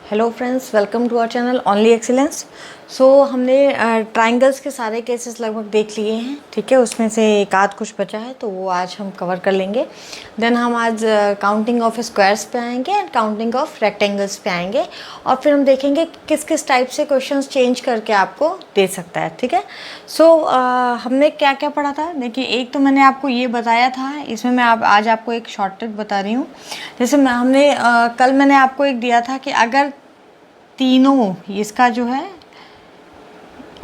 Hello friends, welcome to our channel only excellence. हमने triangles के सारे केसेस लगभग देख लिए हैं, ठीक है। उसमें से एक आध कुछ बचा है तो वो आज हम कवर कर लेंगे। देन हम आज काउंटिंग ऑफ स्क्वायर्स पे आएंगे एंड काउंटिंग ऑफ रेक्टेंगल्स पे आएंगे और फिर हम देखेंगे किस किस टाइप से क्वेश्चंस चेंज करके आपको दे सकता है, ठीक है। हमने क्या क्या पढ़ा था, देखिए एक तो मैंने आपको ये बताया था, इसमें मैं आज आपको एक शॉर्ट ट्रिक बता रही हूँ। जैसे हमने कल मैंने आपको एक दिया था कि अगर तीनों इसका जो है,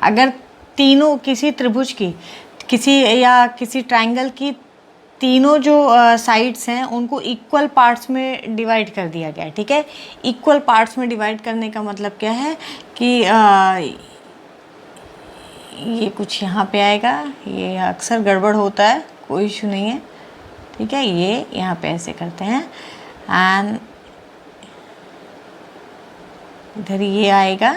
अगर तीनों किसी त्रिभुज की किसी ट्रायंगल की तीनों जो साइड्स हैं उनको इक्वल पार्ट्स में डिवाइड कर दिया गया है, ठीक है। इक्वल पार्ट्स में डिवाइड करने का मतलब क्या है कि ये कुछ यहाँ पे आएगा, ये अक्सर गड़बड़ होता है, कोई इशू नहीं है, ठीक है। ये यहाँ पे ऐसे करते हैं एंड इधर ये आएगा,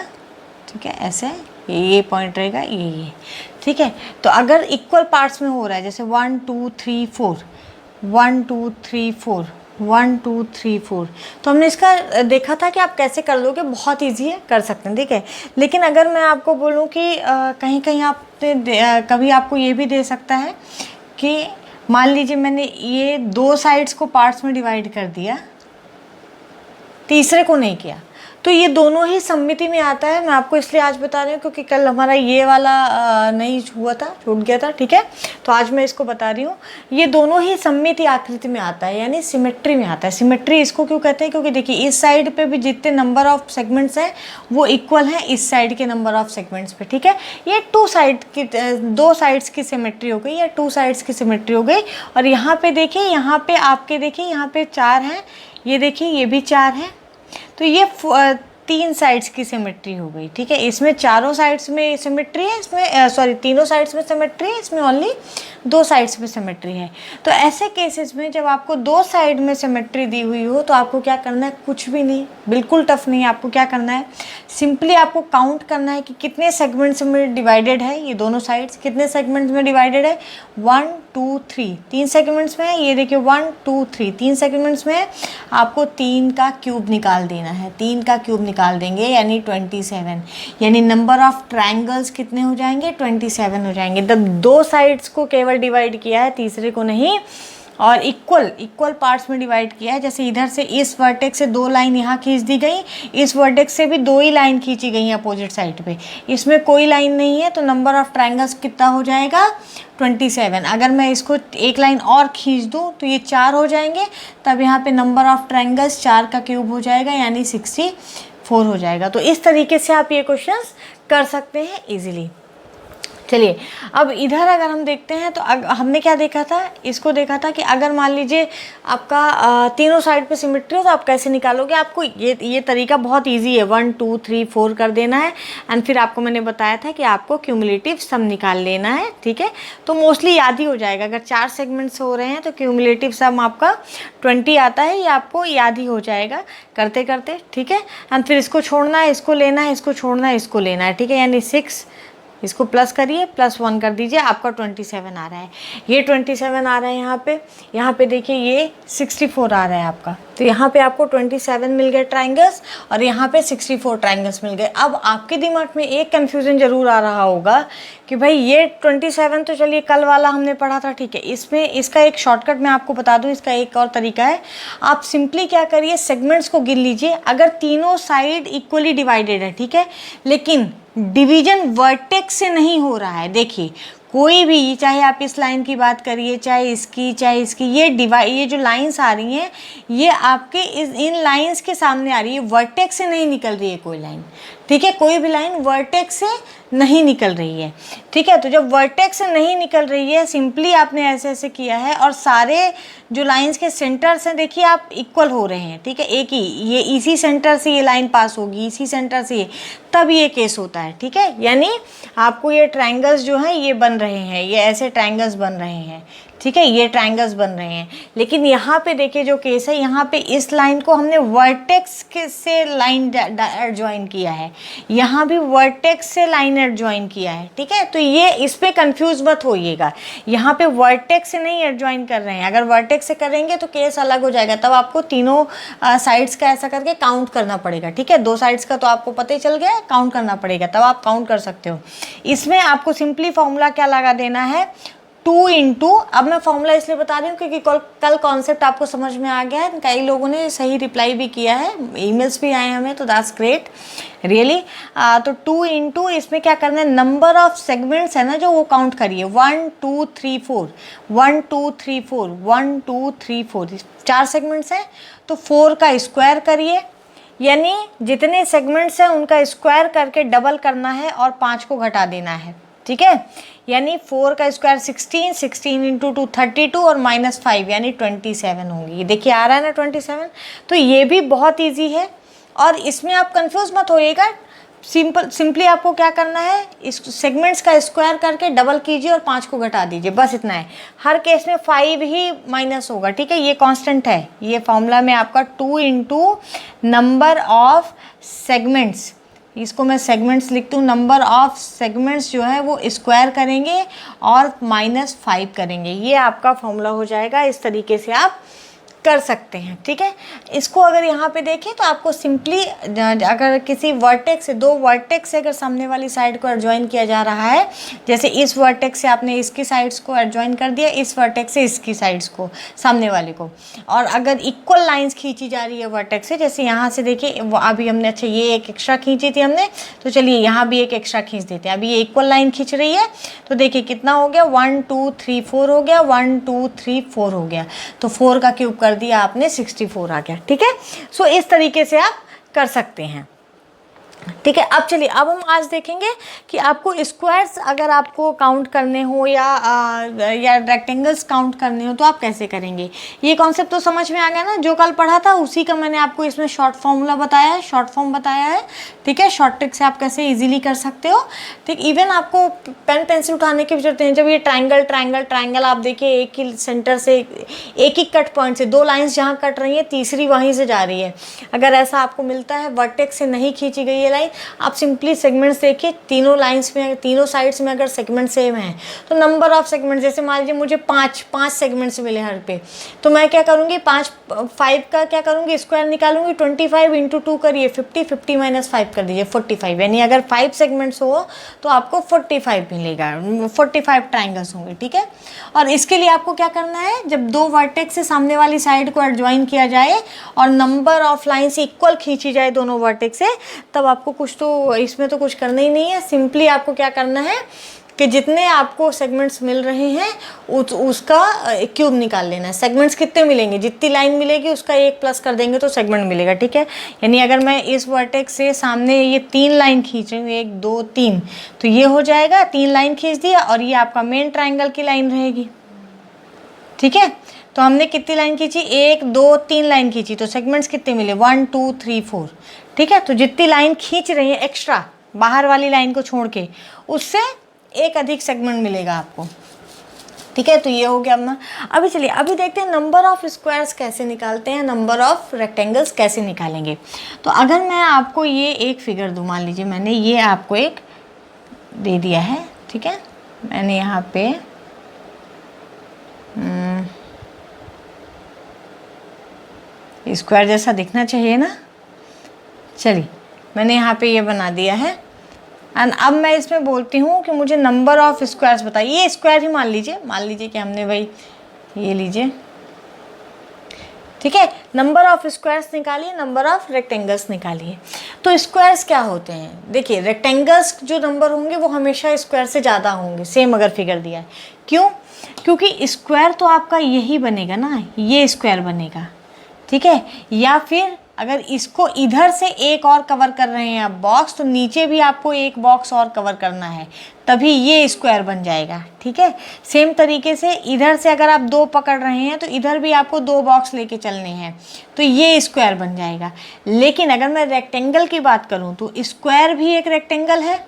ठीक है, ऐसे ये पॉइंट रहेगा, ये ठीक है। तो अगर इक्वल पार्ट्स में हो रहा है, जैसे 1 2 3 4 1 2 3 4 1 2 3 4, तो हमने इसका देखा था कि आप कैसे कर लोगे, बहुत इजी है, कर सकते हैं, ठीक है। लेकिन अगर मैं आपको बोलूँ कि कहीं कहीं आपने कभी आपको ये भी दे सकता है कि मान लीजिए मैंने ये दो साइड्स को पार्ट्स में डिवाइड कर दिया, तीसरे को नहीं किया, तो ये दोनों ही सममिति में आता है। मैं आपको इसलिए आज बता रही हूँ क्योंकि कल हमारा ये वाला नहीं हुआ था, छूट गया था, ठीक है। तो आज मैं इसको बता रही हूँ, ये दोनों ही सममिति आकृति में आता है, यानी सिमेट्री में आता है। सिमेट्री इसको क्यों कहते हैं, क्योंकि देखिए इस साइड पे भी जितने नंबर ऑफ सेगमेंट्स हैं वो इक्वल हैं इस साइड के नंबर ऑफ सेगमेंट्स पे, ठीक है। ये दो साइड्स की सिमेट्री हो गई या टू साइड्स की सिमेट्री हो गई। और यहाँ पे देखिए, यहाँ पे आपके देखिए, यहाँ पे 4 हैं, ये देखिए ये भी 4 हैं, तो ये 3 साइड्स की सिमेट्री हो गई, ठीक है। इसमें चारों साइड्स में सिमेट्री है, इसमें तीनों साइड्स में सिमेट्री है, इसमें ओनली 2 साइड्स में सिमेट्री है। तो ऐसे केसेस में जब आपको 2 साइड में सिमेट्री दी हुई हो तो आपको क्या करना है, कुछ भी नहीं, बिल्कुल टफ नहीं है। आपको क्या करना है, सिंपली आपको काउंट करना है कि कितने सेगमेंट्स में डिवाइडेड है ये दोनों साइड्स, कितने सेगमेंट्स में डिवाइडेड है, 1 2 3, 3 सेगमेंट्स में है। ये देखिए 1 2 3, 3 सेगमेंट्स में है। आपको 3 का क्यूब निकाल देना है, 3 का क्यूब निकाल देंगे यानी 27, यानी नंबर ऑफ ट्रायंगल्स कितने हो जाएंगे, 27 हो जाएंगे। तब 2 साइड्स को केवल डिवाइड किया है, तीसरे को नहीं, और इक्वल पार्ट्स में डिवाइड किया है। जैसे इधर से इस वर्टेक्स से 2 लाइन यहाँ खींच दी गई, इस वर्टेक्स से भी 2 ही लाइन खींची गई हैं अपोजिट साइड पे, इसमें कोई लाइन नहीं है, तो नंबर ऑफ ट्रायंगल्स कितना हो जाएगा, 27। अगर मैं इसको एक लाइन और खींच दूँ तो ये 4 हो जाएंगे, तब यहाँ पे नंबर ऑफ ट्रायंगल्स 4 का क्यूब हो जाएगा यानी 64 हो जाएगा। तो इस तरीके से आप ये क्वेश्चंस कर सकते हैं इजीली। चलिए अब इधर अगर हम देखते हैं तो हमने क्या देखा था, इसको देखा था कि अगर मान लीजिए आपका तीनों साइड पे सिमेट्री हो तो आप कैसे निकालोगे। आपको ये तरीका बहुत इजी है, 1 2 3 4 कर देना है एंड फिर आपको मैंने बताया था कि आपको क्यूमुलेटिव सम निकाल लेना है, ठीक है। तो मोस्टली याद ही हो जाएगा, अगर 4 सेगमेंट्स हो रहे हैं तो क्यूमुलेटिव सम आपका 20 आता है, ये आपको याद ही हो जाएगा करते करते, ठीक है। एंड फिर इसको छोड़ना है, इसको लेना है, इसको छोड़ना है, इसको लेना है, ठीक है। यानी 6, इसको प्लस करिए, +1 कर दीजिए, आपका 27 आ रहा है। ये 27 आ रहा है यहाँ पे देखिए ये 64 आ रहा है आपका। तो यहाँ पे आपको 27 मिल गए ट्रायंगल्स और यहाँ पे 64 ट्रायंगल्स मिल गए। अब आपके दिमाग में एक कन्फ्यूज़न ज़रूर आ रहा होगा कि भाई ये 27 तो चलिए कल वाला हमने पढ़ा था, ठीक है। इसमें इसका एक शॉर्टकट मैं आपको बता दूँ, इसका एक और तरीका है। आप सिंपली क्या करिए, सेगमेंट्स को गिन लीजिए। अगर तीनों साइड इक्वली डिवाइडेड है, ठीक है, लेकिन डिवीजन वर्टेक्स से नहीं हो रहा है, देखिए कोई भी, चाहे आप इस लाइन की बात करिए, चाहे इसकी, ये जो लाइंस आ रही हैं ये आपके इन लाइंस के सामने आ रही है, वर्टेक्स से नहीं निकल रही है कोई लाइन, ठीक है। कोई भी लाइन वर्टेक्स से नहीं निकल रही है, ठीक है। तो जब वर्टेक्स से नहीं निकल रही है, सिंपली आपने ऐसे ऐसे किया है और सारे जो लाइंस के सेंटर्स हैं देखिए आप इक्वल हो रहे हैं, ठीक है। एक ही ये इसी सेंटर से ये लाइन पास होगी, इसी सेंटर से ये, तब ये केस होता है, ठीक है। यानी आपको ये ट्रायंगल्स जो हैं ये बन रहे हैं, ये ऐसे ट्रायंगल्स बन रहे हैं, ठीक है, ये ट्रायंगल्स बन रहे हैं। लेकिन यहाँ पे देखिए जो केस है, यहाँ पे इस लाइन को हमने वर्टेक्स से लाइन एडजॉइन किया है, यहाँ भी वर्टेक्स से लाइन एडजॉइन किया है। ठीक है, तो ये इस पे कंफ्यूज मत होइएगा, यहाँ पे वर्टेक्स से नहीं एडजॉइन कर रहे हैं। अगर वर्टेक्स से करेंगे तो केस अलग हो जाएगा, तब आपको तीनों साइड्स का ऐसा करके काउंट करना पड़ेगा। ठीक है, 2 साइड्स का तो आपको पता ही चल गया, काउंट करना पड़ेगा, तब आप काउंट कर सकते हो। इसमें आपको सिंपली फॉर्मूला क्या लगा देना है, 2 इंटू, अब मैं फॉर्मूला इसलिए बता रही हूँ क्योंकि कल कॉन्सेप्ट आपको समझ में आ गया है, कई लोगों ने सही रिप्लाई भी किया है, ईमेल्स भी आए हमें, तो दैट्स ग्रेट रियली। तो 2 इंटू इसमें क्या करना है, नंबर ऑफ सेगमेंट्स है ना जो, वो काउंट करिए, 1 2 3 4, 1 2 3 4, 1 2 3 4, 4 सेगमेंट्स हैं, तो 4 का स्क्वायर करिए, यानी जितने सेगमेंट्स हैं उनका स्क्वायर करके डबल करना है और 5 को घटा देना है। ठीक है, यानी 4 का स्क्वायर 16, 16 इंटू 2 32 और -5 यानी 27 होंगी। ये देखिए आ रहा है ना 27। तो ये भी बहुत इजी है और इसमें आप कंफ्यूज मत होइएगा, सिंपली आपको क्या करना है, इस सेगमेंट्स का स्क्वायर करके डबल कीजिए और 5 को घटा दीजिए, बस इतना है। हर केस में 5 ही माइनस होगा। ठीक है, ये कांस्टेंट है, ये फॉर्मूला में आपका 2 इंटू नंबर ऑफ सेगमेंट्स, इसको मैं सेगमेंट्स लिखती हूँ, नंबर ऑफ सेगमेंट्स जो है वो स्क्वायर करेंगे और -5 करेंगे, ये आपका फॉर्मूला हो जाएगा। इस तरीके से आप कर सकते हैं। ठीक है, इसको अगर यहाँ पे देखें तो आपको सिंपली अगर किसी वर्टेक्स से, 2 वर्टेक्स से अगर सामने वाली साइड को एडजॉइन किया जा रहा है, जैसे इस वर्टेक्स से आपने इसकी साइड्स को एडजॉइन कर दिया, इस वर्टेक्स से इसकी साइड्स को, सामने वाले को, और अगर इक्वल लाइंस खींची जा रही है वर्टेक्स से, जैसे यहाँ से देखिए अभी हमने, अच्छा ये एक एक्स्ट्रा खींची थी हमने, तो चलिए यहाँ भी एक एक्स्ट्रा खींच देते हैं। अभी ये इक्वल लाइन खींच रही है, तो देखिए कितना हो गया, 1 2 3 4 हो गया, 1 2 3 4 हो गया, तो 4 का क्यूब कर दिया आपने, 64 आ गया। ठीक है, सो इस तरीके से आप कर सकते हैं। ठीक है, अब चलिए, अब हम आज देखेंगे कि आपको स्क्वायर्स अगर आपको काउंट करने हो या रेक्टेंगल्स काउंट करने हो तो आप कैसे करेंगे। ये कॉन्सेप्ट तो समझ में आ गया ना, जो कल पढ़ा था उसी का मैंने आपको इसमें शॉर्ट फॉर्मूला बताया है, शॉर्ट फॉर्म बताया है। ठीक है, शॉर्ट ट्रिक से आप कैसे इजीली कर सकते हो। ठीक, इवन आपको पेन पेंसिल उठाने की जरूरत नहीं। जब ये ट्राइंगल ट्राइंगल ट्राइंगल आप देखिए, एक ही सेंटर से एक ही कट पॉइंट से 2 लाइन्स जहाँ कट रही है, तीसरी वहीं से जा रही है, अगर ऐसा आपको मिलता है वर्टेक्स से नहीं खींची गई है लाइन, आप सिंपली सेगमेंट्स देखिए, तीनों लाइंस में, तीनों साइड्स में अगर सेगमेंट सेम है तो नंबर ऑफ सेगमेंट, जैसे मान लीजिए मुझे 5 सेगमेंट्स मिले हर पे, तो मैं क्या करूँगी, 5 का क्या करूँगी, स्क्वायर निकालूंगी, 25 इंटू 2 करिए, 50, 50 - 5 कर दीजिए, 45, यानी अगर 5 सेगमेंट्स हो तो आपको 45 मिलेगा, 45 ट्राइंगल्स होंगे। ठीक है, और इसके लिए आपको क्या करना है, जब 2 वर्टेक्स से सामने वाली साइड को एडजॉइन किया जाए और नंबर ऑफ लाइन्स इक्वल खींची जाए दोनों वर्टेक्स से, तब आपको कुछ तो इसमें तो कुछ करना ही नहीं है, सिंपली आपको क्या करना है कि जितने आपको सेगमेंट्स मिल रहे हैं उसका क्यूब निकाल लेना है। सेगमेंट्स कितने मिलेंगे, जितनी लाइन मिलेगी उसका 1 प्लस कर देंगे तो सेगमेंट मिलेगा। ठीक है, यानी अगर मैं इस वर्टेक्स से सामने ये 3 लाइन खींच रही हूँ, 1 2 3, तो ये हो जाएगा, 3 लाइन खींच दिया और ये आपका मेन ट्राइंगल की लाइन रहेगी। ठीक है, तो हमने कितनी लाइन खींची, 1 2 3 लाइन खींची, तो सेगमेंट्स कितने मिले, 1 2 3 4। ठीक है, तो जितनी लाइन खींच रही है एक्स्ट्रा बाहर वाली लाइन को छोड़ के, उससे एक अधिक सेगमेंट मिलेगा आपको। ठीक है, तो ये हो गया अपना। अभी चलिए, अभी देखते हैं नंबर ऑफ स्क्वायर्स कैसे निकालते हैं, नंबर ऑफ रेक्टेंगल्स कैसे निकालेंगे। तो अगर मैं आपको ये एक फिगर दूँ, मान लीजिए मैंने ये आपको एक दे दिया है। ठीक है, मैंने यहाँ पे स्क्वायर जैसा दिखना चाहिए ना, चलिए मैंने यहाँ पे ये बना दिया है। एंड अब मैं इसमें बोलती हूँ कि मुझे नंबर ऑफ स्क्वायर्स बताइए। ये स्क्वायर ही मान लीजिए कि हमने भाई ये लीजिए। ठीक है, नंबर ऑफ स्क्वायर्स निकालिए, नंबर ऑफ रेक्टेंगल्स निकालिए। तो स्क्वायर्स क्या होते हैं, देखिए रेक्टेंगल्स जो नंबर होंगे वो हमेशा स्क्वायर से ज़्यादा होंगे, सेम अगर फिगर दिया है। क्यों, क्योंकि स्क्वायर तो आपका यही बनेगा ना, ये स्क्वायर बनेगा। ठीक है, या फिर अगर इसको इधर से एक और कवर कर रहे हैं आप बॉक्स, तो नीचे भी आपको एक बॉक्स और कवर करना है, तभी ये स्क्वायर बन जाएगा। ठीक है, सेम तरीके से इधर से अगर आप 2 पकड़ रहे हैं तो इधर भी आपको 2 बॉक्स लेके चलने हैं, तो ये स्क्वायर बन जाएगा। लेकिन अगर मैं रेक्टेंगल की बात करूँ तो स्क्वायर भी एक रेक्टेंगल है,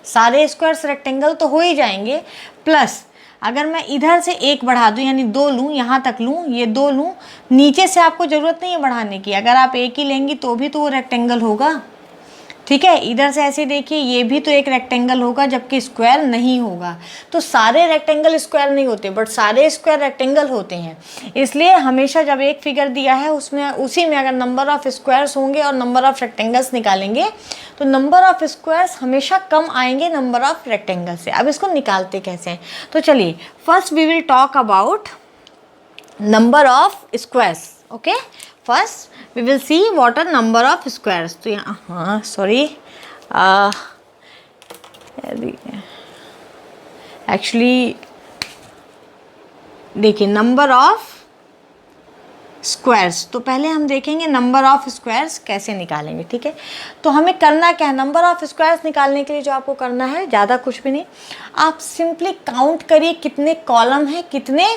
सारे स्क्वायर्स रेक्टेंगल तो हो ही जाएंगे, प्लस अगर मैं इधर से एक बढ़ा दूँ यानी 2 लूँ, यहाँ तक लूँ, ये 2 लूँ, नीचे से आपको ज़रूरत नहीं है बढ़ाने की, अगर आप एक ही लेंगी तो भी तो वो रेक्टेंगल होगा। ठीक है, इधर से ऐसे देखिए, ये भी तो एक रेक्टेंगल होगा जबकि स्क्वायर नहीं होगा। तो सारे रेक्टेंगल स्क्वायर नहीं होते, बट सारे स्क्वायर रेक्टेंगल होते हैं। इसलिए हमेशा जब एक फिगर दिया है उसमें उसी में अगर नंबर ऑफ स्क्वायर्स होंगे और नंबर ऑफ रेक्टेंगल्स निकालेंगे तो नंबर ऑफ स्क्वायर्स हमेशा कम आएंगे नंबर ऑफ रेक्टेंगल से। अब इसको निकालते कैसे हैं, तो चलिए first we will talk about number of squares. Okay, first we will see what are number of squares. तो यहाँ, हाँ सॉरी, एक्चुअली देखिए नंबर ऑफ स्क्वायर्स, तो पहले हम देखेंगे नंबर ऑफ स्क्वायर्स कैसे निकालेंगे। ठीक है, तो हमें करना क्या है, नंबर ऑफ स्क्वायर्स निकालने के लिए जो आपको करना है ज़्यादा कुछ भी नहीं, आप सिंपली काउंट करिए कितने कॉलम हैं कितने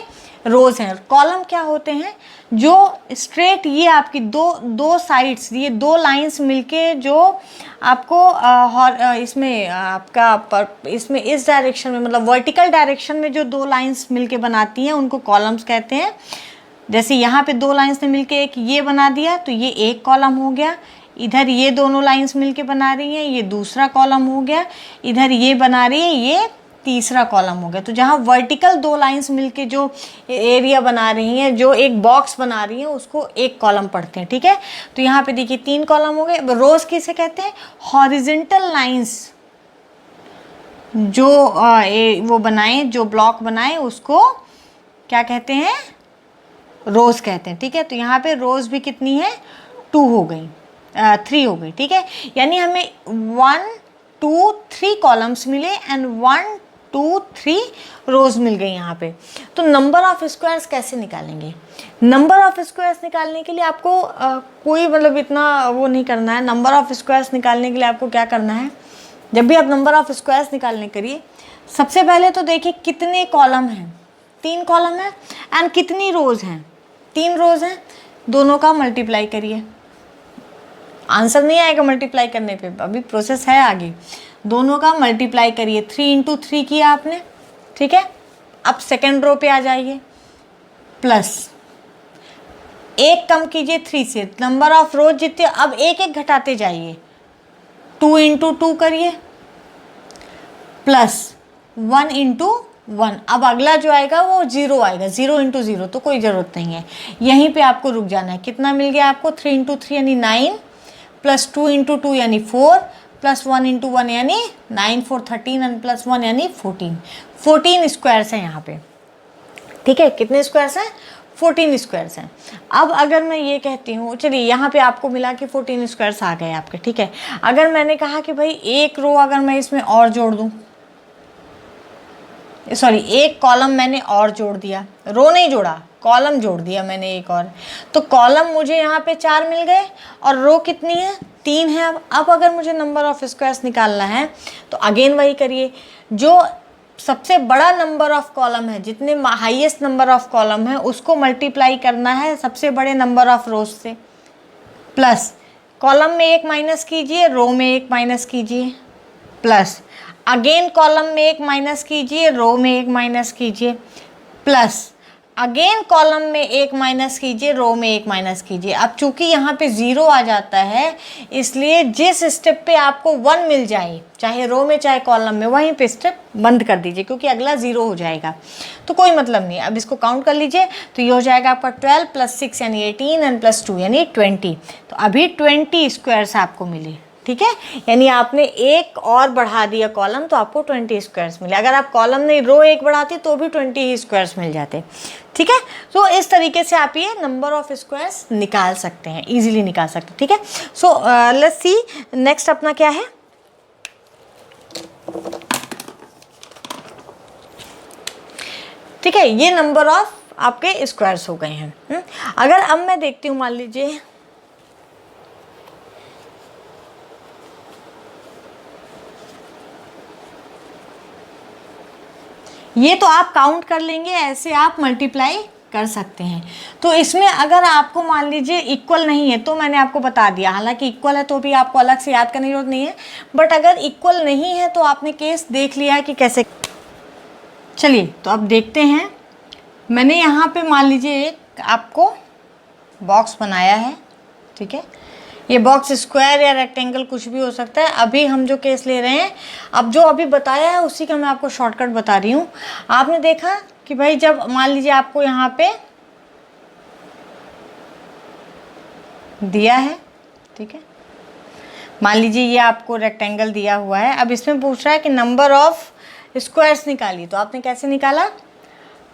रोज हैं। कॉलम क्या होते हैं, जो स्ट्रेट ये आपकी दो साइड्स, ये 2 लाइंस मिलके जो आपको इसमें आपका इसमें इस डायरेक्शन में मतलब वर्टिकल डायरेक्शन में जो 2 लाइंस मिलके बनाती हैं उनको कॉलम्स कहते हैं। जैसे यहाँ पे 2 लाइंस ने मिलके एक ये बना दिया तो ये एक कॉलम हो गया, इधर ये दोनों लाइंस मिलके बना रही हैं ये दूसरा कॉलम हो गया, इधर ये बना रही है ये तीसरा कॉलम हो गया। तो जहाँ वर्टिकल 2 लाइंस मिलके जो एरिया बना रही हैं, जो एक बॉक्स बना रही हैं, उसको एक कॉलम पढ़ते हैं। ठीक है, तो यहाँ पे देखिए 3 कॉलम हो गए। रोज किसे कहते हैं, हॉरिजेंटल लाइंस जो वो बनाए, जो ब्लॉक बनाए उसको क्या कहते हैं, रोज कहते हैं। ठीक है, तो यहाँ पे रोज भी कितनी है, 2 हो गई, 3 हो गई। ठीक है, यानी हमें 1 2 3 कॉलम्स मिले एंड 1 2 3 रोज मिल गई यहाँ पे। तो नंबर ऑफ स्क्वायर्स कैसे निकालेंगे, नंबर ऑफ स्क्वायर्स निकालने के लिए आपको कोई मतलब इतना वो नहीं करना है। नंबर ऑफ स्क्वायर्स निकालने के लिए आपको क्या करना है, जब भी आप नंबर ऑफ स्क्वायर्स निकालने करिए, सबसे पहले तो देखिए कितने कॉलम हैं, 3 कॉलम है एंड कितनी रोज हैं, 3 रोज हैं, दोनों का मल्टीप्लाई करिए। आंसर नहीं आएगा मल्टीप्लाई करने पे, अभी प्रोसेस है आगे। दोनों का मल्टीप्लाई करिए, 3 × 3 किया आपने। ठीक है, अब सेकेंड रो पे आ जाइए, प्लस 1 कम कीजिए 3 से, नंबर ऑफ रोज जितने, अब एक एक घटाते जाइए, 2 × 2 करिए, प्लस 1 × 1। अब अगला जो आएगा वो 0 आएगा, 0 × 0 तो कोई ज़रूरत नहीं है, यहीं पे आपको रुक जाना है। कितना मिल गया आपको, 3 × 3 यानी 9, प्लस 2 × 2 यानी 4, प्लस 1 × 1 यानी 9 4 13 एंड प्लस 1 यानी 14। 14 स्क्वायर्स हैं यहाँ पे। ठीक है, कितने स्क्वायर्स हैं, 14 स्क्वायर्स हैं। अब अगर मैं ये कहती हूँ, चलिए यहाँ पे आपको मिला कि 14 स्क्वायर्स आ गए आपके। ठीक है, अगर मैंने कहा कि भाई एक रो अगर मैं इसमें और जोड़ दूँ, सॉरी एक कॉलम मैंने और जोड़ दिया, रो नहीं जोड़ा, कॉलम जोड़ दिया मैंने एक और, तो कॉलम मुझे यहाँ पे 4 मिल गए और रो कितनी है, 3 है। अब अगर मुझे नंबर ऑफ स्क्वायर्स निकालना है तो अगेन वही करिए, जो सबसे बड़ा नंबर ऑफ कॉलम है, जितने हाईएस्ट नंबर ऑफ कॉलम है उसको मल्टीप्लाई करना है सबसे बड़े नंबर ऑफ रोज से, प्लस कॉलम में 1 माइनस कीजिए, रो में 1 माइनस कीजिए, प्लस अगेन कॉलम में 1 माइनस कीजिए, रो में 1 माइनस कीजिए, प्लस अगेन कॉलम में 1 माइनस कीजिए, रो में 1 माइनस कीजिए। अब चूंकि यहाँ पे 0 आ जाता है, इसलिए जिस स्टेप पे आपको 1 मिल जाए, चाहे रो में चाहे कॉलम में, वहीं पे स्टेप बंद कर दीजिए, क्योंकि अगला 0 हो जाएगा तो कोई मतलब नहीं। अब इसको काउंट कर लीजिए, तो ये हो जाएगा आपका 12 + 6 यानी 18 एंड प्लस 2 यानी 20। तो अभी 20 स्क्वायर्स आपको मिले। ठीक है, यानी आपने एक और बढ़ा दिया कॉलम तो आपको 20 स्क्वायर्स मिले। अगर आप कॉलम नहीं रो एक बढ़ाती तो भी 20 ही स्क्वायर्स मिल जाते। ठीक है, तो इस तरीके से आप ये नंबर ऑफ स्क्वायर्स निकाल सकते हैं, इजीली निकाल सकते हैं। ठीक है, सो लेट्स सी नेक्स्ट अपना क्या है। ठीक है, ये नंबर ऑफ आपके स्क्वायर्स हो गए हैं। अगर अब मैं देखती हूँ, मान लीजिए ये तो आप काउंट कर लेंगे, ऐसे आप मल्टीप्लाई कर सकते हैं। तो इसमें अगर आपको मान लीजिए इक्वल नहीं है, तो मैंने आपको बता दिया, हालांकि इक्वल है तो भी आपको अलग से याद करने की जरूरत नहीं है, बट अगर इक्वल नहीं है तो आपने केस देख लिया है कि कैसे। चलिए तो अब देखते हैं। मैंने यहाँ पे मान लीजिए एक आपको बॉक्स बनाया है, ठीक है। ये बॉक्स स्क्वायर या रेक्टेंगल कुछ भी हो सकता है। अभी हम जो केस ले रहे हैं, अब जो अभी बताया है उसी का मैं आपको शॉर्टकट बता रही हूँ। आपने देखा कि भाई जब मान लीजिए आपको यहाँ पे दिया है, ठीक है, मान लीजिए ये आपको रेक्टेंगल दिया हुआ है। अब इसमें पूछ रहा है कि नंबर ऑफ स्क्वायर्स निकालिए। तो आपने कैसे निकाला?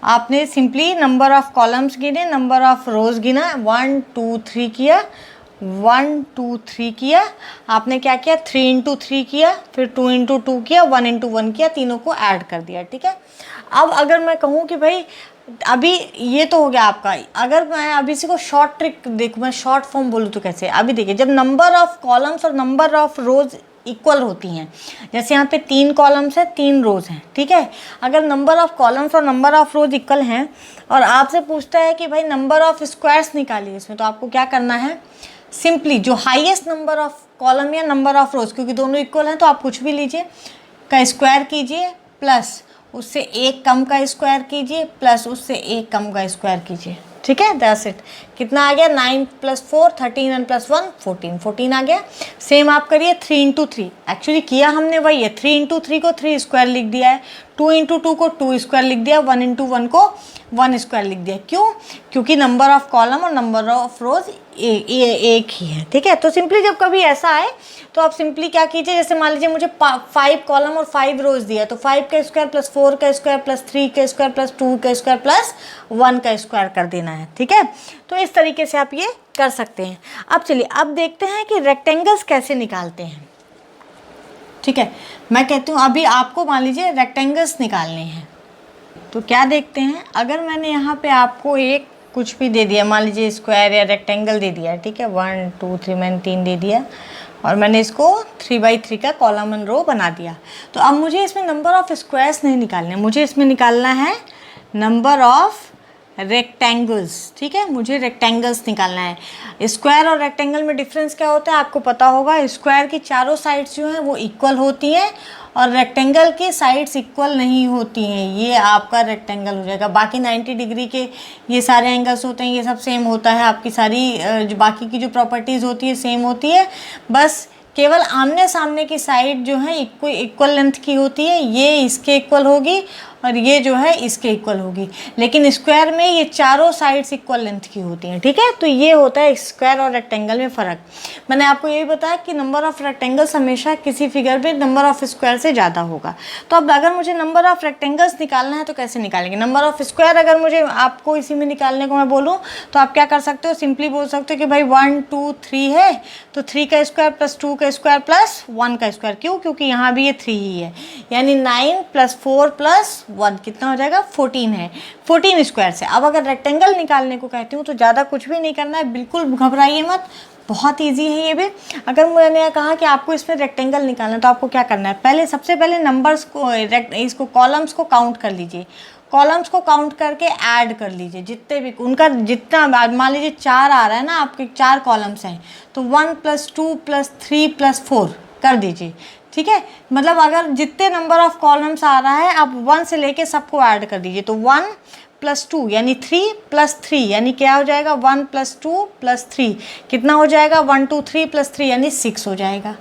आपने सिंपली नंबर ऑफ कॉलम्स गिने, नंबर ऑफ रोज गिना, 1 2 3 किया, 1 2 3 किया। आपने क्या किया? 3 इंटू 3 किया, फिर 2 इंटू 2 किया, 1 इंटू 1 किया, तीनों को ऐड कर दिया, ठीक है। अब अगर मैं कहूँ कि भाई अभी ये तो हो गया आपका, अगर मैं अभी इसी को शॉर्ट ट्रिक देखूँ, मैं शॉर्ट फॉर्म बोलूँ तो कैसे? अभी देखिए, जब नंबर ऑफ कॉलम्स और नंबर ऑफ रोज इक्वल होती हैं, जैसे यहाँ पे 3 कॉलम्स है 3 रोज हैं, ठीक है। अगर नंबर ऑफ कॉलम्स और नंबर ऑफ रोज इक्वल हैं और आपसे पूछता है कि भाई नंबर ऑफ स्क्वायर्स निकालिए इसमें, तो आपको क्या करना है? सिंपली जो हाईएस्ट नंबर ऑफ कॉलम या नंबर ऑफ रोज, क्योंकि दोनों इक्वल हैं तो आप कुछ भी लीजिए, का स्क्वायर कीजिए, प्लस उससे एक कम का स्क्वायर कीजिए, प्लस उससे एक कम का स्क्वायर कीजिए, ठीक है। That's it. कितना आ गया? 9 + 4 13 एंड +1 14, 14 आ गया। सेम आप करिए 3 इंटू 3। एक्चुअली किया हमने वही है, 3 इंटू 3 को 3 स्क्वायर लिख दिया है, 2 इंटू 2 को 2 स्क्वायर लिख दिया, 1 इंटू 1 को 1 स्क्वायर लिख दिया। क्यों? क्योंकि नंबर ऑफ कॉलम और नंबर ऑफ रोज एक ही है, ठीक है। तो सिंपली जब कभी ऐसा आए तो आप सिंपली क्या कीजिए, जैसे मान लीजिए मुझे 5 कॉलम और 5 रोज दिया, तो 5 का स्क्वायर प्लस 4 का स्क्वायर प्लस 3 का स्क्वायर प्लस 2 का स्क्वायर प्लस 1 का स्क्वायर कर देना है, ठीक है। तो इस तरीके से आप ये कर सकते हैं। अब चलिए अब देखते हैं कि रेक्टेंगल्स कैसे निकालते हैं, ठीक है। मैं कहती हूँ अभी आपको मान लीजिए रेक्टेंगल्स निकालने हैं, तो क्या देखते हैं, अगर मैंने यहाँ पे आपको एक कुछ भी दे दिया, मान लीजिए स्क्वायर या रेक्टेंगल दे दिया, ठीक है, 1 2 3 मैंने 3 दे दिया और मैंने इसको 3x3 का कॉलम एंड रो बना दिया। तो अब मुझे इसमें नंबर ऑफ स्क्वायर्स नहीं निकालने, मुझे इसमें निकालना है नंबर ऑफ रेक्टेंगल्स, ठीक है। मुझे रेक्टेंगल्स निकालना है। स्क्वायर और रेक्टेंगल में डिफरेंस क्या होता है आपको पता होगा। स्क्वायर की चारों साइड्स जो हैं वो इक्वल होती हैं और रेक्टेंगल की साइड्स इक्वल नहीं होती हैं। ये आपका रेक्टेंगल हो जाएगा। बाकी 90 डिग्री के ये सारे एंगल्स होते हैं, ये सब सेम होता है। आपकी सारी जो बाकी की जो प्रॉपर्टीज़ होती है सेम होती है, बस केवल आमने सामने की साइड जो है इक्वल लेंथ की होती है। ये इसके इक्वल होगी और ये जो है इसके इक्वल होगी, लेकिन स्क्वायर में ये चारों साइड्स इक्वल लेंथ की होती हैं, ठीक है। तो ये होता है स्क्वायर और रेक्टेंगल में फ़र्क। मैंने आपको ये भी बताया कि नंबर ऑफ़ रेक्टेंगल्स हमेशा किसी फिगर पे नंबर ऑफ़ स्क्वायर से ज़्यादा होगा। तो अब अगर मुझे नंबर ऑफ़ रेक्टेंगल्स निकालना है तो कैसे निकालेंगे? नंबर ऑफ़ स्क्वायर अगर मुझे आपको इसी में निकालने को मैं बोलूँ तो आप क्या कर सकते हो, सिंपली बोल सकते हो कि भाई 1 2 3 है तो 3 का स्क्वायर प्लस 2 का स्क्वायर प्लस 1 का स्क्वायर। क्यों? क्योंकि यहाँ भी ये 3 ही है, यानी 9 + 4 + 1 कितना हो जाएगा? 14 है। 14 स्क्वायर से अब अगर रेक्टेंगल निकालने को कहती हूँ तो ज़्यादा कुछ भी नहीं करना है, बिल्कुल घबराइए मत, बहुत इजी है ये भी। अगर मैंने कहा कि आपको इसमें रेक्टेंगल निकालना है तो आपको क्या करना है, सबसे पहले नंबर्स को इसको कॉलम्स को काउंट कर लीजिए। कॉलम्स को काउंट करके ऐड कर लीजिए, जितने भी उनका जितना, मान लीजिए 4 आ रहा है ना, आपके 4 कॉलम्स हैं तो 1 + 2 + 3 + 4 कर दीजिए, ठीक है। मतलब अगर जितने नंबर ऑफ कॉलम्स आ रहा है आप 1 से लेके सबको ऐड कर दीजिए। तो 1 + 2 यानी 3 + 3 यानी क्या हो जाएगा? 1 + 2 + 3 कितना हो जाएगा? 1 2 3 + 3 यानी 6 हो जाएगा,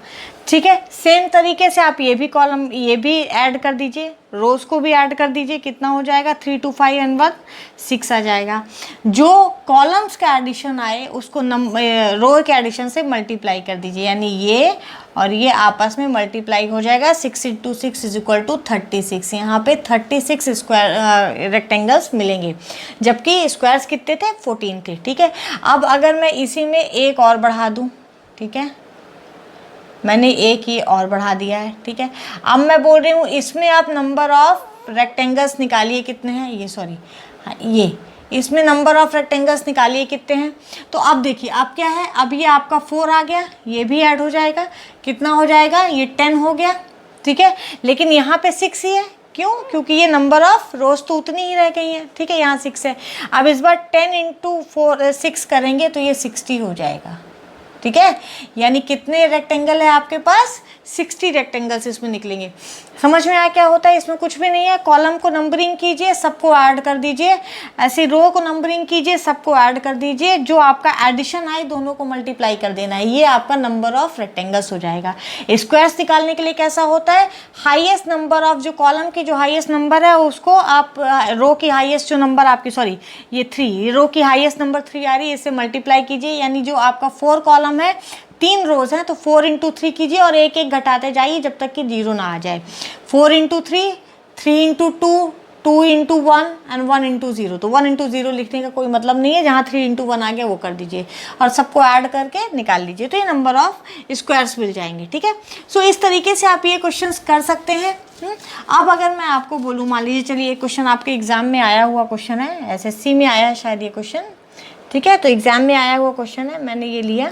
ठीक है। सेम तरीके से आप ये भी कॉलम ये भी ऐड कर दीजिए, रोज़ को भी ऐड कर दीजिए। कितना हो जाएगा? 3 2 5 एंड 1 6 आ जाएगा। जो कॉलम्स का एडिशन आए उसको रो के एडिशन से मल्टीप्लाई कर दीजिए, यानी ये और ये आपस में मल्टीप्लाई हो जाएगा। 6 × 6 = 36। यहाँ पे 36 स्क्वायर रेक्टेंगल्स मिलेंगे, जबकि स्क्वायर्स कितने थे? 14 थे, ठीक है। अब अगर मैं इसी में एक और बढ़ा दूँ, ठीक है, मैंने एक ही और बढ़ा दिया है, ठीक है। अब मैं बोल रही हूँ इसमें आप नंबर ऑफ रेक्टेंगल्स निकालिए कितने हैं, ये सॉरी हाँ ये इसमें नंबर ऑफ रेक्टेंगल्स निकालिए कितने हैं। तो अब देखिए अब क्या है, अब ये आपका 4 आ गया, ये भी ऐड हो जाएगा, कितना हो जाएगा? ये 10 हो गया, ठीक है। लेकिन यहाँ पे 6 ही है, क्यों? क्योंकि ये नंबर ऑफ रोज तो उतनी ही रह गई हैं, ठीक है। यहाँ 6 है। अब इस बार 10 × 4 6 करेंगे तो ये 60 हो जाएगा, ठीक है, यानी कितने रेक्टेंगल है आपके पास, 60 रेक्टेंगल्स इसमें निकलेंगे। समझ में आया क्या होता है, इसमें कुछ भी नहीं है, कॉलम को नंबरिंग कीजिए, सबको ऐड कर दीजिए, ऐसे रो को नंबरिंग कीजिए, सबको ऐड कर दीजिए, जो आपका एडिशन आए दोनों को मल्टीप्लाई कर देना है, ये आपका नंबर ऑफ रेक्टेंगल्स हो जाएगा। स्क्वायर्स निकालने के लिए कैसा होता है, हाईएस्ट नंबर ऑफ, जो कॉलम की जो हाईएस्ट नंबर है उसको आप रो की हाईएस्ट जो नंबर आपकी, सॉरी ये 3, रो की हाईएस्ट नंबर 3 आ रही है, इससे मल्टीप्लाई कीजिए, यानी जो आपका 4 कॉलम है 3 रोज हैं तो 4 इंटू 3 कीजिए और एक एक घटाते जाइए जब तक कि 0 ना आ जाए। 4 into 3, 3 into 2, 2 into 1 and 1 into 0। तो 1 इंटू 0 लिखने का कोई मतलब नहीं है, जहाँ 3 इंटू 1 आ गया वो कर दीजिए और सबको ऐड करके निकाल लीजिए, तो ये नंबर ऑफ स्क्वायर्स मिल जाएंगे। ठीक है, सो इस तरीके से आप ये क्वेश्चन कर सकते हैं। अब अगर मैं आपको बोलूँ, मान लीजिए चलिए एक क्वेश्चन आपके एग्जाम में आया हुआ क्वेश्चन है, SSC में आया है शायद ये क्वेश्चन, ठीक है, तो एग्जाम में आया हुआ क्वेश्चन है, मैंने ये लिया।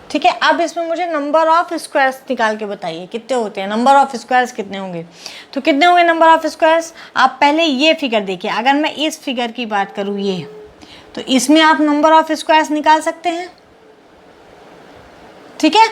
ठीक है, अब इसमें मुझे नंबर ऑफ स्क्वायर्स निकाल के बताइए कितने होते हैं, नंबर ऑफ स्क्वायर्स कितने होंगे। तो कितने होंगे नंबर ऑफ स्क्वायर्स, आप पहले ये फिगर देखिए, अगर मैं इस फिगर की बात करूँ ये, तो इसमें आप नंबर ऑफ स्क्वायर्स निकाल सकते हैं। ठीक है,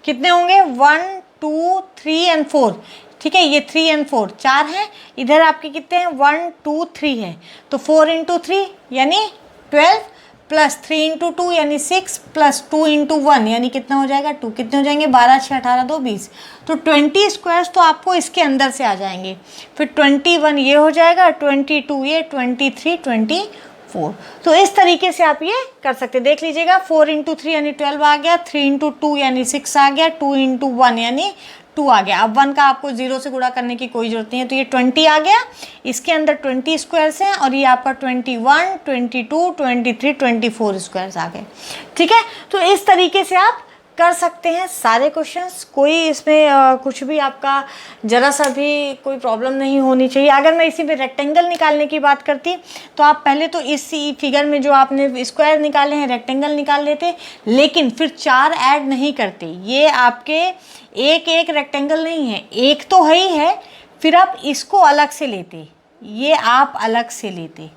कितने होंगे, 1 2 3 एंड 4। ठीक है, ये 3 एंड 4 4 हैं, इधर आपके कितने हैं, 1 2 3 है, तो 4 इंटू 3 यानी 12 प्लस 3 इंटू 2 यानी 6 प्लस 2 इंटू 1 यानी कितना हो जाएगा 2, कितने हो जाएंगे 12 6 18 2 20। तो 20 स्क्वायर्स तो आपको इसके अंदर से आ जाएंगे, फिर 21 ये हो जाएगा, 22 ये, 23 24। तो इस तरीके से आप ये कर सकते हैं, देख लीजिएगा 4 इंटू 3 यानी 12 आ गया, 3 इंटू 2 यानी 6 आ गया, 2 इंटू 1 यानी 2 आ गया। अब 1 का आपको 0 से गुणा करने की कोई जरूरत नहीं है, तो ये 20 आ गया, इसके अंदर 20 स्क्वायर्स हैं और ये आपका 21 22 23 24 स्क्वायर्स आ गए। ठीक है, तो इस तरीके से आप कर सकते हैं सारे क्वेश्चंस, कोई इसमें कुछ भी आपका ज़रा सा भी कोई प्रॉब्लम नहीं होनी चाहिए। अगर मैं इसी में रेक्टेंगल निकालने की बात करती तो आप पहले तो इसी फिगर में जो आपने स्क्वायर निकाले हैं रेक्टेंगल निकाल लेते, लेकिन फिर 4 ऐड नहीं करते। ये आपके एक एक रेक्टेंगल नहीं है, एक तो है ही है, फिर आप इसको अलग से लेते, ये आप अलग से लेते,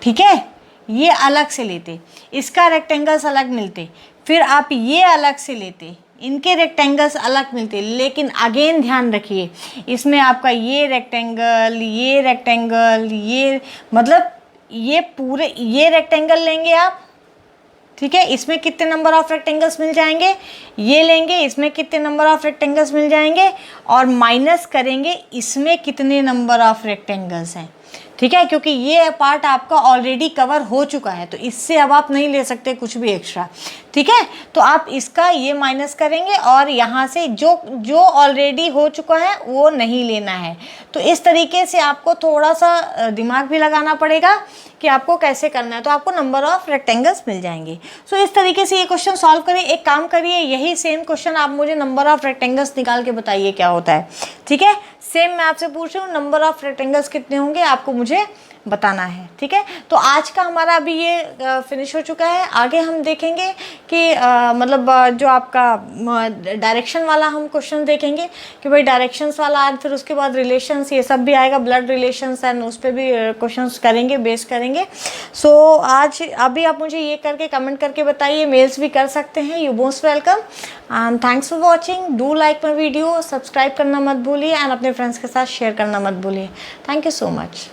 ठीक है, ये अलग से लेते, इसका रेक्टेंगल्स अलग मिलते, फिर आप ये अलग से लेते, इनके रेक्टेंगल्स अलग मिलते। लेकिन अगेन ध्यान रखिए, इसमें आपका ये रेक्टेंगल, ये मतलब ये पूरे ये रेक्टेंगल लेंगे आप, ठीक है, इसमें कितने नंबर ऑफ रेक्टेंगल्स मिल जाएंगे, ये लेंगे, इसमें कितने नंबर ऑफ रेक्टेंगल्स मिल जाएंगे, और माइनस करेंगे इसमें कितने नंबर ऑफ रेक्टेंगल्स हैं। ठीक है, क्योंकि ये पार्ट आपका ऑलरेडी कवर हो चुका है, तो इससे अब आप नहीं ले सकते कुछ भी एक्स्ट्रा। ठीक है, तो आप इसका ये माइनस करेंगे और यहाँ से जो ऑलरेडी हो चुका है वो नहीं लेना है। तो इस तरीके से आपको थोड़ा सा दिमाग भी लगाना पड़ेगा कि आपको कैसे करना है, तो आपको नंबर ऑफ रेक्टेंगल्स मिल जाएंगे। सो इस तरीके से ये क्वेश्चन सॉल्व करिए। एक काम करिए, यही सेम क्वेश्चन आप मुझे नंबर ऑफ रेक्टेंगल्स निकाल के बताइए क्या होता है। ठीक है, सेम मैं आपसे पूछ रही हूँ, नंबर ऑफ रेक्टेंगल्स कितने होंगे आपको मुझे बताना है। ठीक है, तो आज का हमारा अभी ये फिनिश हो चुका है। आगे हम देखेंगे कि मतलब जो आपका डायरेक्शन वाला हम क्वेश्चन देखेंगे कि भाई डायरेक्शंस वाला, आज फिर उसके बाद रिलेशंस ये सब भी आएगा, ब्लड रिलेशंस एंड उस पर भी क्वेश्चंस करेंगे, बेस करेंगे। सो आज अभी आप मुझे ये करके कमेंट करके बताइए, मेल्स भी कर सकते हैं। You most welcome and thanks for watching. Do like my video, subscribe करना मत भूलिए एंड अपने फ्रेंड्स के साथ शेयर करना मत भूलिए। Thank you so much.